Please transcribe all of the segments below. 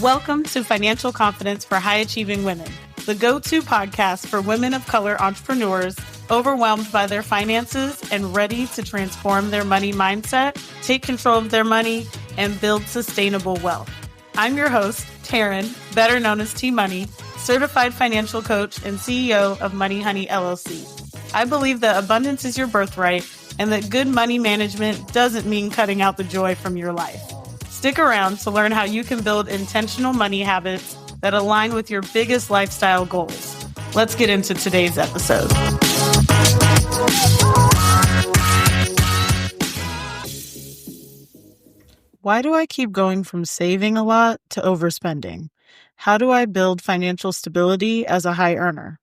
Welcome to Financial Confidence for High-Achieving Women, the go-to podcast for women of color entrepreneurs overwhelmed by their finances and ready to transform their money mindset, take control of their money, and build sustainable wealth. I'm your host, Taryn, better known as T-Money, certified financial coach and CEO of Money Honey LLC. I believe that abundance is your birthright and that good money management doesn't mean cutting out the joy from your life. Stick around to learn how you can build intentional money habits that align with your biggest lifestyle goals. Let's get into today's episode. Why do I keep going from saving a lot to overspending? How do I build financial stability as a high earner?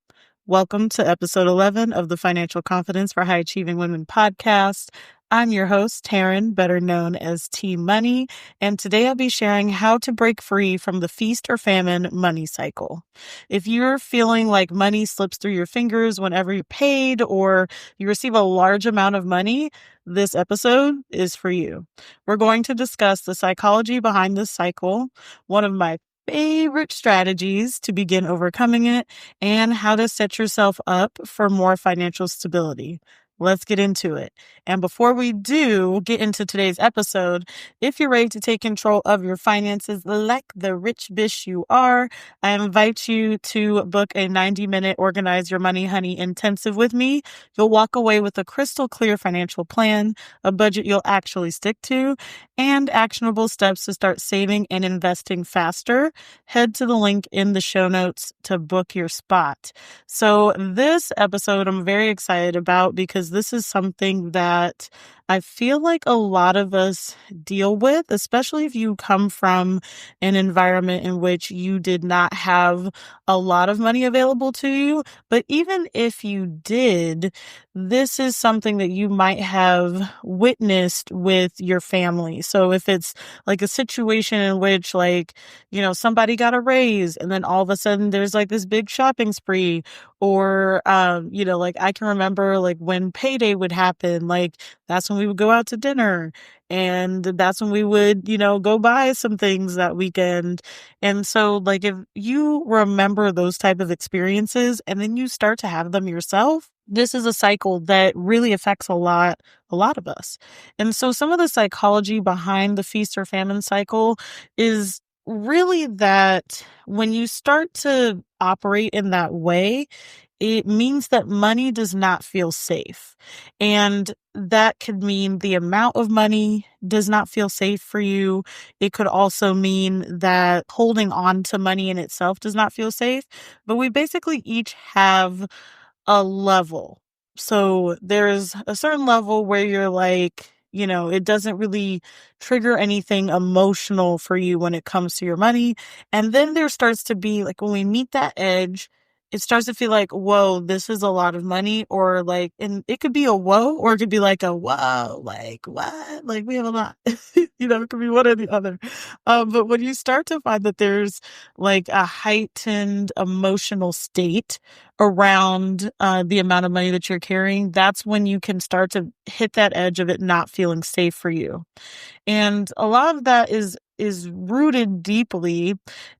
Welcome to episode 11 of the Financial Confidence for High Achieving Women podcast. I'm your host, Taryn, better known as T-Money, and today I'll be sharing how to break free from the Feast-or-Famine money cycle. If you're feeling like money slips through your fingers whenever you're paid or you receive a large amount of money, this episode is for you. We're going to discuss the psychology behind this cycle, one of my favorite strategies to begin overcoming it, and how to set yourself up for more financial stability. Let's get into it. And before we do get into today's episode, if you're ready to take control of your finances like the rich bitch you are, I invite you to book a 90-minute Organize Your Money Honey intensive with me. You'll walk away with a crystal clear financial plan, a budget you'll actually stick to, and actionable steps to start saving and investing faster. Head to the link in the show notes to book your spot. So this episode I'm very excited about because this is something that I feel like a lot of us deal with, especially if you come from an environment in which you did not have a lot of money available to you. But even if you did, this is something that you might have witnessed with your family. So if it's like a situation in which somebody got a raise and then all of a sudden there's like this big shopping spree, or, I can remember like when payday would happen, like that's when we would go out to dinner and that's when we would, go buy some things that weekend. And so like if you remember those type of experiences and then you start to have them yourself, this is a cycle that really affects a lot of us. And so some of the psychology behind the feast or famine cycle is really that when you start to operate in that way, it means that money does not feel safe. And that could mean the amount of money does not feel safe for you. It could also mean that holding on to money in itself does not feel safe. But we basically each have a level. So there's a certain level where you're like, it doesn't really trigger anything emotional for you when it comes to your money. And then there starts to be like when we meet that edge, it starts to feel like, whoa, this is a lot of money, or like, and it could be a whoa, or it could be like a whoa, like what? Like we have a lot, it could be one or the other. But when you start to find that there's like a heightened emotional state around the amount of money that you're carrying, that's when you can start to hit that edge of it not feeling safe for you. And a lot of that is rooted deeply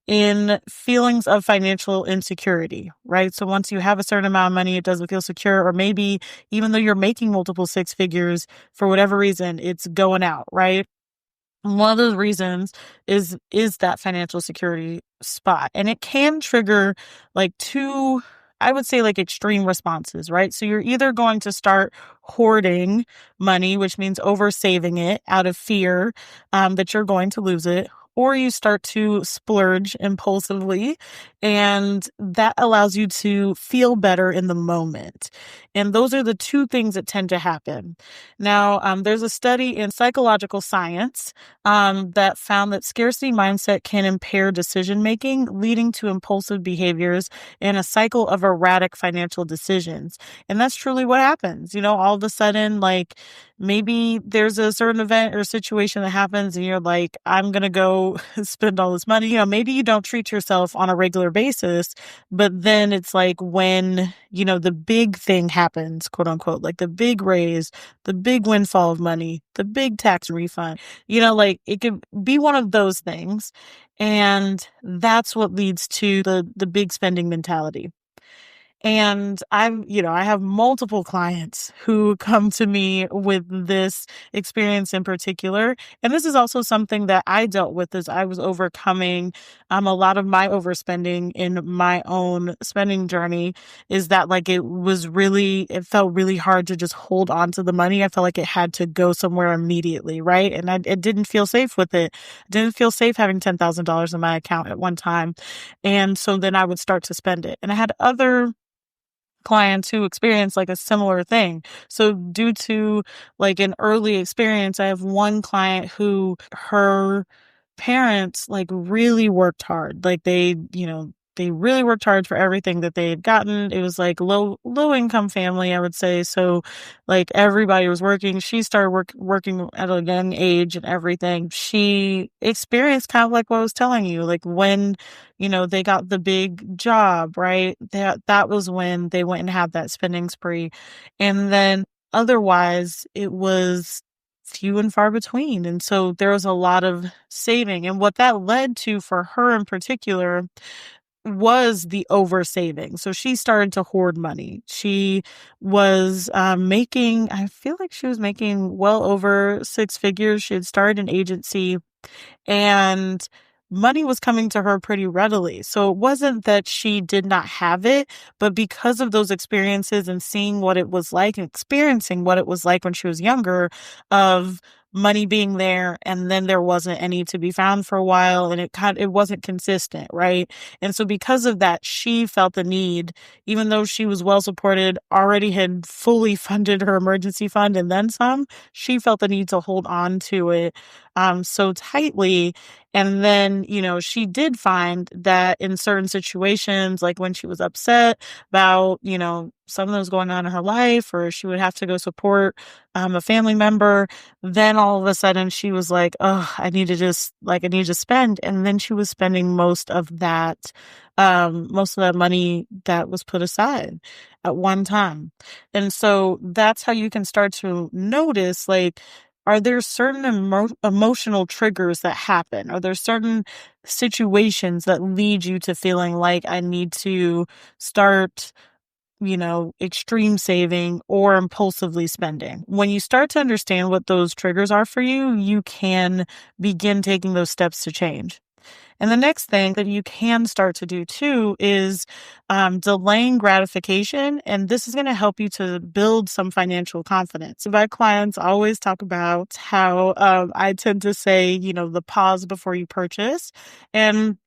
in feelings of financial insecurity, right? So once you have a certain amount of money, it doesn't feel secure, or maybe even though you're making multiple six figures, for whatever reason, it's going out, right? And one of those reasons is that financial security spot. And it can trigger like two, I would say like extreme responses, right? So you're either going to start hoarding money, which means over saving it out of fear that you're going to lose it, or you start to splurge impulsively, and that allows you to feel better in the moment. And those are the two things that tend to happen. Now, there's a study in psychological science that found that scarcity mindset can impair decision-making, leading to impulsive behaviors and a cycle of erratic financial decisions. And that's truly what happens. All of a sudden, like maybe there's a certain event or situation that happens and you're like, I'm going to go spend all this money. Maybe you don't treat yourself on a regular basis, but then it's like when, the big thing happens, quote unquote, like the big raise, the big windfall of money, the big tax refund, like it could be one of those things. And that's what leads to the big spending mentality. And I have multiple clients who come to me with this experience in particular. And this is also something that I dealt with as I was overcoming a lot of my overspending in my own spending journey, is that like it felt really hard to just hold on to the money. I felt like it had to go somewhere immediately, right? And it didn't feel safe with it. I didn't feel safe having $10,000 in my account at one time. And so then I would start to spend it. And I had other clients who experience like a similar thing. So due to like an early experience, I have one client who her parents like really worked hard. Like they really worked hard for everything that they had gotten. It was like low income family, I would say. So like everybody was working. She started working at a young age and everything. She experienced kind of like what I was telling you, like when they got the big job, right? That was when they went and had that spending spree. And then otherwise it was few and far between. And so there was a lot of saving. And what that led to for her in particular was the over saving. So she started to hoard money. She was I feel like she was making well over six figures. She had started an agency and money was coming to her pretty readily. So it wasn't that she did not have it, but because of those experiences and seeing what it was like and experiencing what it was like when she was younger, of money being there and then there wasn't any to be found for a while, and it wasn't consistent, right? And so because of that, she felt the need, even though she was well supported, already had fully funded her emergency fund and then some, she felt the need to hold on to it so tightly. And then, she did find that in certain situations, like when she was upset about, something that was going on in her life, or she would have to go support a family member, then all of a sudden she was like, oh, I need to spend. And then she was spending most of that money that was put aside at one time. And so that's how you can start to notice, like, are there certain emotional triggers that happen? Are there certain situations that lead you to feeling like I need to start, extreme saving or impulsively spending? When you start to understand what those triggers are for you, you can begin taking those steps to change. And the next thing that you can start to do too is delaying gratification. And this is going to help you to build some financial confidence. My clients always talk about how I tend to say, the pause before you purchase. And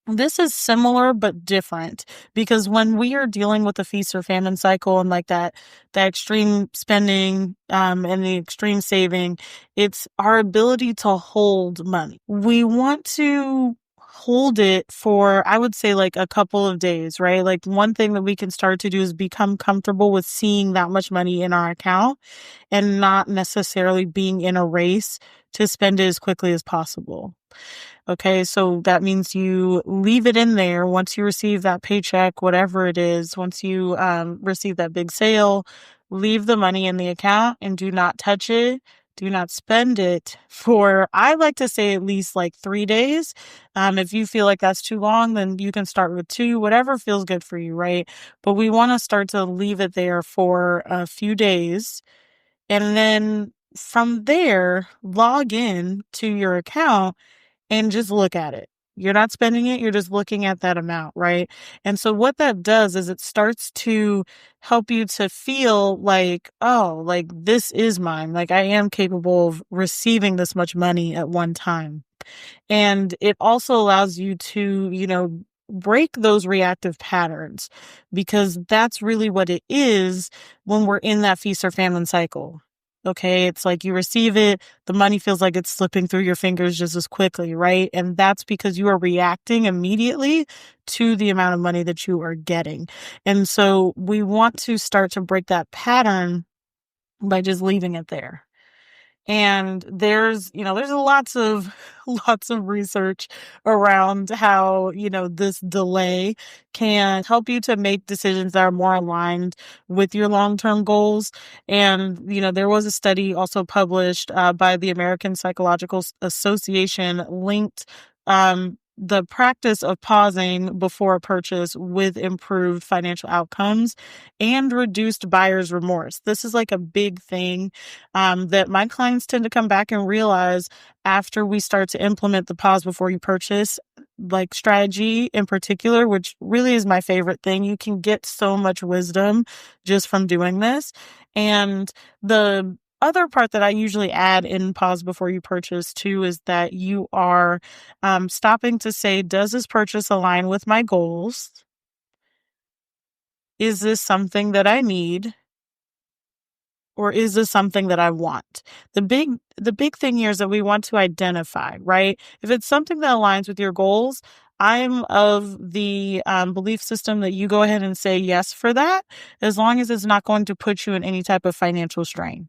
this is similar but different, because when we are dealing with the feast or famine cycle and like that extreme spending and the extreme saving, it's our ability to hold money. We want to hold it for, I would say, like a couple of days, right? Like one thing that we can start to do is become comfortable with seeing that much money in our account and not necessarily being in a race to spend it as quickly as possible. Okay, so that means you leave it in there once you receive that paycheck, whatever it is. Once you receive that big sale, leave the money in the account and do not touch it. Do not spend it for, I like to say, at least like 3 days. If you feel like that's too long, then you can start with 2, whatever feels good for you, right? But we want to start to leave it there for a few days. And then from there, log in to your account and just look at it. You're not spending it, you're just looking at that amount, right? And so what that does is it starts to help you to feel like, oh, like this is mine. Like I am capable of receiving this much money at one time. And it also allows you to, break those reactive patterns, because that's really what it is when we're in that feast or famine cycle. Okay, it's like you receive it, the money feels like it's slipping through your fingers just as quickly, right? And that's because you are reacting immediately to the amount of money that you are getting. And so we want to start to break that pattern by just leaving it there. And there's lots of research around how, this delay can help you to make decisions that are more aligned with your long-term goals. And, there was a study also published by the American Psychological Association linked the practice of pausing before a purchase with improved financial outcomes and reduced buyer's remorse. This is like a big thing that my clients tend to come back and realize after we start to implement the pause before you purchase like strategy in particular, which really is my favorite thing. You can get so much wisdom just from doing this. And the other part that I usually add in pause before you purchase too is that you are stopping to say, does this purchase align with my goals? Is this something that I need? Or is this something that I want? The big thing here is that we want to identify, right? If it's something that aligns with your goals, I'm of the belief system that you go ahead and say yes for that, as long as it's not going to put you in any type of financial strain,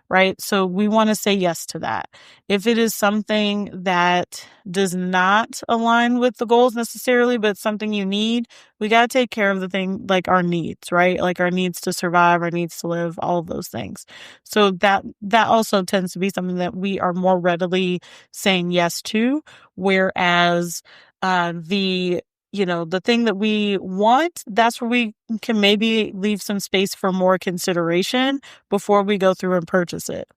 right? So we want to say yes to that. If it is something that does not align with the goals necessarily, but something you need, we got to take care of the thing, like our needs, right? Like our needs to survive, our needs to live, all of those things. So that also tends to be something that we are more readily saying yes to, whereas the thing that we want, that's where we can maybe leave some space for more consideration before we go through and purchase it.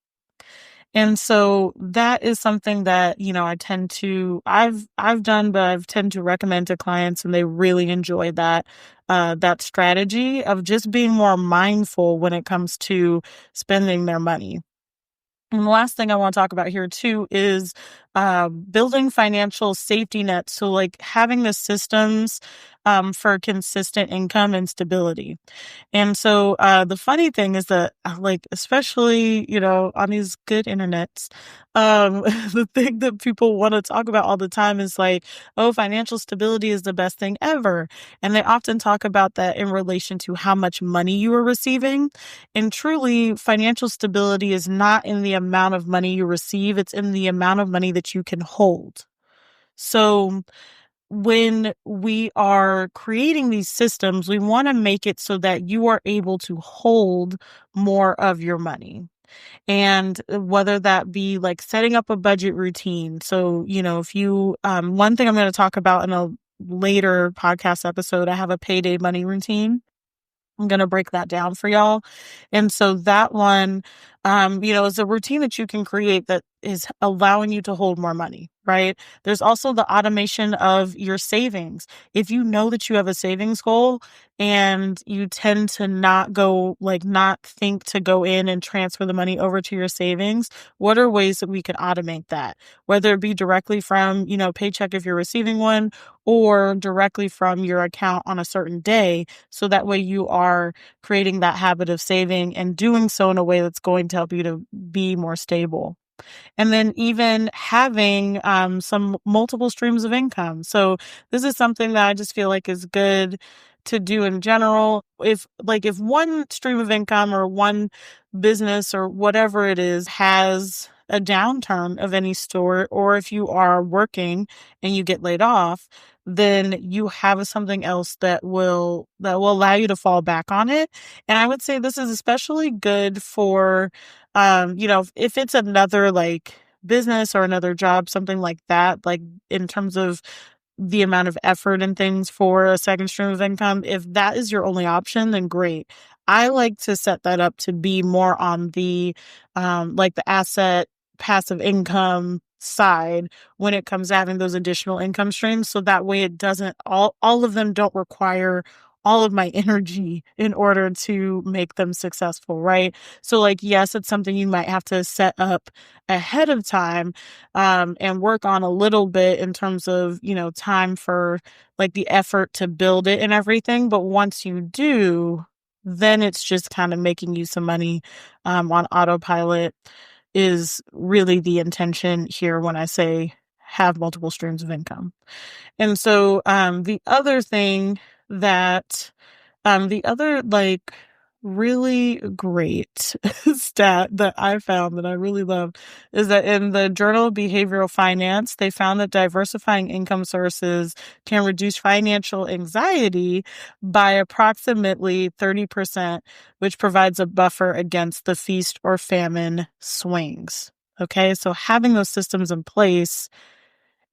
And so that is something that, I've done, but I've tend to recommend to clients, and they really enjoy that strategy of just being more mindful when it comes to spending their money. And the last thing I want to talk about here too is building financial safety nets. So like having the systems for consistent income and stability. And so the funny thing is that, like, especially, on these good internets, the thing that people want to talk about all the time is like, oh, financial stability is the best thing ever. And they often talk about that in relation to how much money you are receiving. And truly, financial stability is not in the amount of money you receive, it's in the amount of money that you can hold. So, when we are creating these systems, we want to make it so that you are able to hold more of your money. And whether that be like setting up a budget routine. So, if you, one thing I'm going to talk about in a later podcast episode, I have a payday money routine. I'm going to break that down for y'all. And so that one, is a routine that you can create that is allowing you to hold more money, right? There's also the automation of your savings. If you know that you have a savings goal and you tend to not think to go in and transfer the money over to your savings, what are ways that we can automate that? Whether it be directly from, paycheck if you're receiving one, or directly from your account on a certain day. So that way you are creating that habit of saving and doing so in a way that's going to help you to be more stable. And then even having some multiple streams of income. So this is something that I just feel like is good to do in general. If one stream of income or one business or whatever it is has a downturn of any sort, or if you are working and you get laid off, then you have something else that will allow you to fall back on it. And I would say this is especially good for if it's another like business or another job, something like that, like in terms of the amount of effort and things for a second stream of income, if that is your only option, then great. I like to set that up to be more on the like the asset passive income side when it comes to having those additional income streams. So that way it doesn't all of them don't require all of my energy in order to make them successful, right? So like, yes, it's something you might have to set up ahead of time and work on a little bit in terms of, time for like the effort to build it and everything. But once you do, then it's just kind of making you some money on autopilot is really the intention here when I say have multiple streams of income. And so the other thing that the other like really great stat that I found that I really love is that in the Journal of Behavioral Finance, they found that diversifying income sources can reduce financial anxiety by approximately 30%, which provides a buffer against the feast or famine swings. Okay, so having those systems in place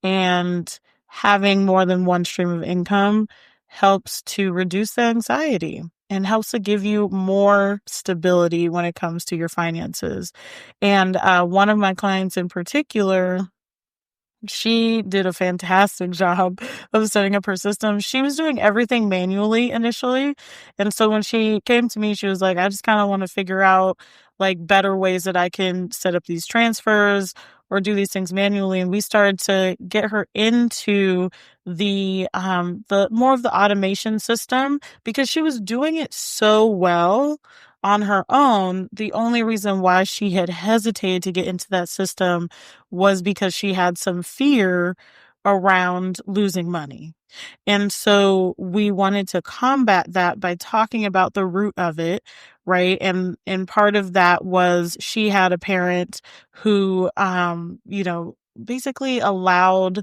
and having more than one stream of income helps to reduce the anxiety and helps to give you more stability when it comes to your finances. And one of my clients in particular, she did a fantastic job of setting up her system. She was doing everything manually initially. And so when she came to me, she was like, I just kind of want to figure out like better ways that I can set up these transfers or do these things manually. And we started to get her into the more of the automation system because she was doing it so well on her own. The only reason why she had hesitated to get into that system was because she had some fear around losing money. And so we wanted to combat that by talking about the root of it, right? And part of that was she had a parent who basically allowed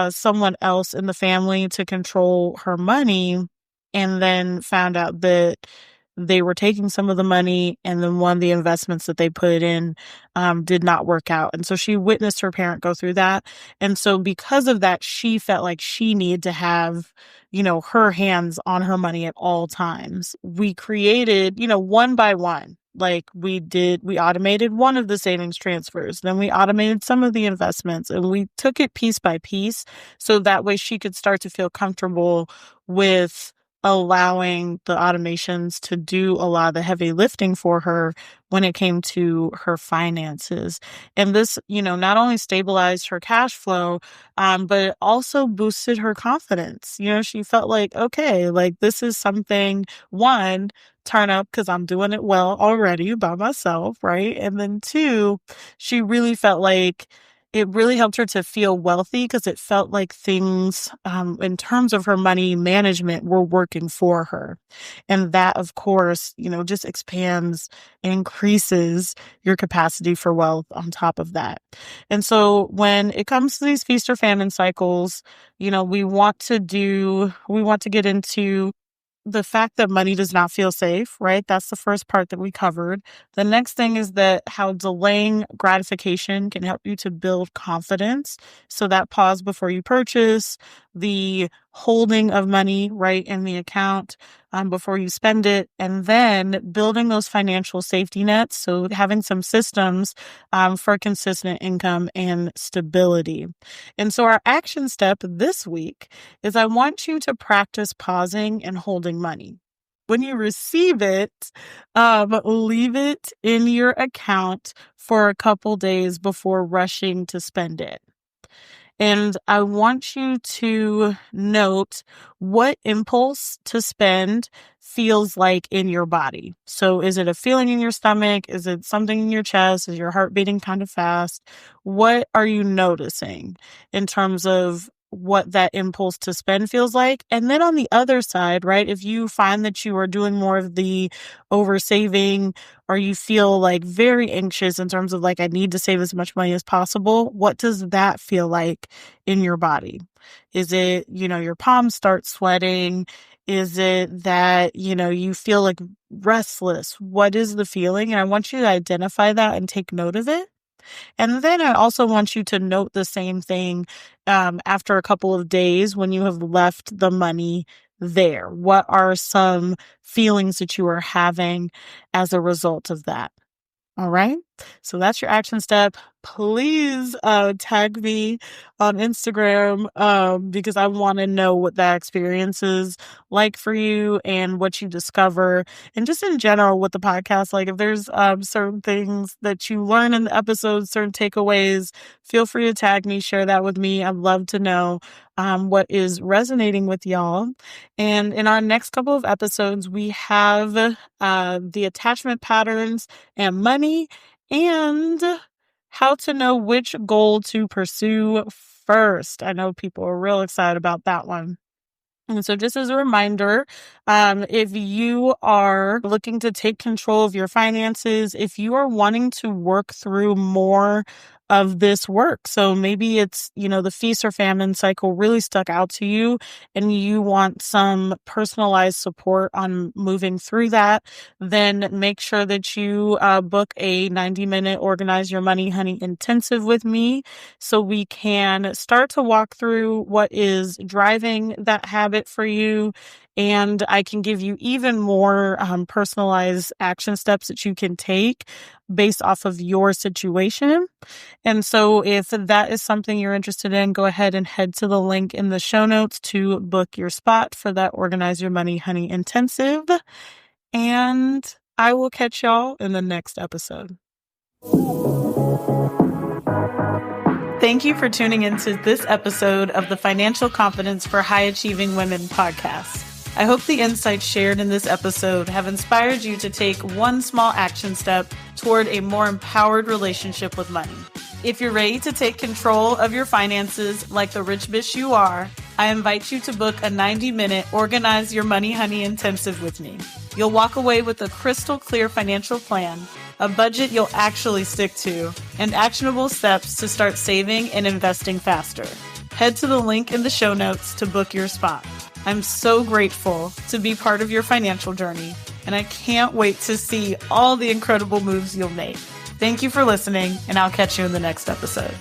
someone else in the family to control her money and then found out that they were taking some of the money and then one of the investments that they put in did not work out. And so she witnessed her parent go through that. And so because of that, she felt like she needed to have, her hands on her money at all times. We created, one by one. Like we automated one of the savings transfers, then we automated some of the investments and we took it piece by piece. So that way she could start to feel comfortable with allowing the automations to do a lot of the heavy lifting for her when it came to her finances. And this, not only stabilized her cash flow, but it also boosted her confidence. She felt like, okay, like this is something, one, turn up because I'm doing it well already by myself, right? And then two, she really felt like it really helped her to feel wealthy because it felt like things in terms of her money management were working for her. And that, of course, just expands and increases your capacity for wealth on top of that. And so when it comes to these feast or famine cycles, we want to get into the fact that money does not feel safe, right? That's the first part that we covered. The next thing is that how delaying gratification can help you to build confidence. So that pause before you purchase, the holding of money right in the account before you spend it, and then building those financial safety nets. So having some systems for consistent income and stability. And so our action step this week is I want you to practice pausing and holding money. When you receive it, leave it in your account for a couple days before rushing to spend it. And I want you to note what impulse to spend feels like in your body. So is it a feeling in your stomach? Is it something in your chest? Is your heart beating kind of fast? What are you noticing in terms of what that impulse to spend feels like? And then on the other side, right, if you find that you are doing more of the over saving or you feel like very anxious in terms of like, I need to save as much money as possible, what does that feel like in your body? Is it, your palms start sweating? Is it that, you feel like restless? What is the feeling? And I want you to identify that and take note of it. And then I also want you to note the same thing after a couple of days when you have left the money there. What are some feelings that you are having as a result of that? All right. So that's your action step. Please tag me on Instagram because I want to know what that experience is like for you and what you discover. And just in general with the podcast, like if there's certain things that you learn in the episodes, certain takeaways, feel free to tag me, share that with me. I'd love to know what is resonating with y'all. And in our next couple of episodes, we have the attachment patterns and money and how to know which goal to pursue first. I know people are real excited about that one. And so just as a reminder, if you are looking to take control of your finances, if you are wanting to work through more of this work, so maybe it's, the feast or famine cycle really stuck out to you and you want some personalized support on moving through that, then make sure that you book a 90-minute Organize Your Money Honey intensive with me so we can start to walk through what is driving that habit for you. And I can give you even more personalized action steps that you can take based off of your situation. And so if that is something you're interested in, go ahead and head to the link in the show notes to book your spot for that Organize Your Money Honey intensive. And I will catch y'all in the next episode. Thank you for tuning into this episode of the Financial Confidence for High Achieving Women podcast. I hope the insights shared in this episode have inspired you to take one small action step toward a more empowered relationship with money. If you're ready to take control of your finances like the rich bitch you are, I invite you to book a 90-minute Organize Your Money Honey intensive with me. You'll walk away with a crystal clear financial plan, a budget you'll actually stick to, and actionable steps to start saving and investing faster. Head to the link in the show notes to book your spot. I'm so grateful to be part of your financial journey, and I can't wait to see all the incredible moves you'll make. Thank you for listening, and I'll catch you in the next episode.